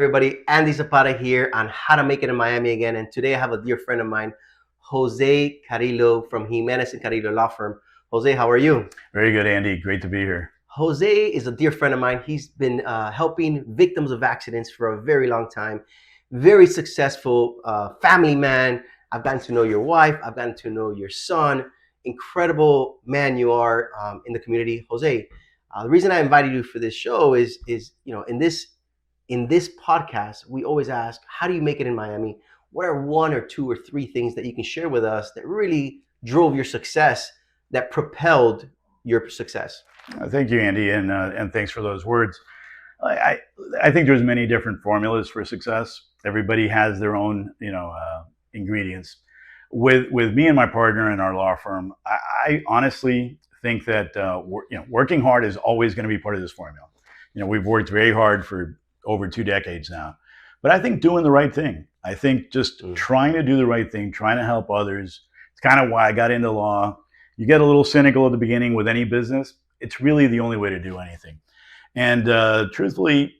Everybody, Andy Zapata here on How to Make It in Miami again. And today I have a dear friend of mine, José Carrillo from Jimenez and Carrillo Law Firm. Jose, how are you? Very good, Andy. Great to be here. Jose is a dear friend of mine. He's been helping victims of accidents for a very long time. Very successful family man. I've gotten to know your wife. I've gotten to know your son. Incredible man you are in the community, Jose. The reason I invited you for this show is in this podcast, we always ask, how do you make it in Miami? What are one or two or three things that you can share with us that really drove your success, that propelled your success? Thank you, Andy, and thanks for those words. I, I think there's many different formulas for success. Everybody has their own, ingredients. With me and my partner in our law firm, I honestly think that working hard is always going to be part of this formula. We've worked very hard for over 2 decades now, but I think doing the right thing. I think just trying to do the right thing, trying to help others. It's kind of why I got into law. You get a little cynical at the beginning with any business. It's really the only way to do anything. And truthfully,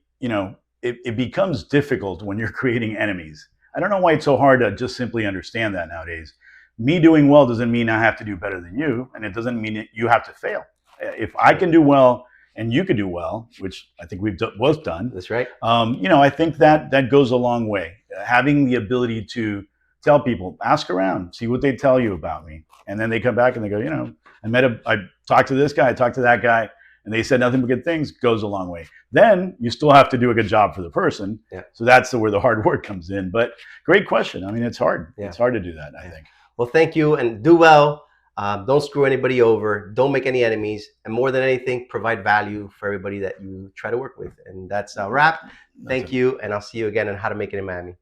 it becomes difficult when you're creating enemies. I don't know why it's so hard to just simply understand that nowadays. Me doing well doesn't mean I have to do better than you, and it doesn't mean that you have to fail. If I can do well and you could do well, which I think we've both done. That's right. I think that goes a long way. Having the ability to tell people, ask around, see what they tell you about me, and then they come back and they go, I talked to this guy, I talked to that guy, and they said nothing but good things, goes a long way. Then you still have to do a good job for the person. Yeah. So that's where the hard work comes in. But great question. I mean, it's hard. Yeah. It's hard to do that, I think. Well, thank you, and do well. Don't screw anybody over. Don't make any enemies. And more than anything, provide value for everybody that you try to work with. And that's a wrap. Thank you, and I'll see you again on How to Make It in Miami.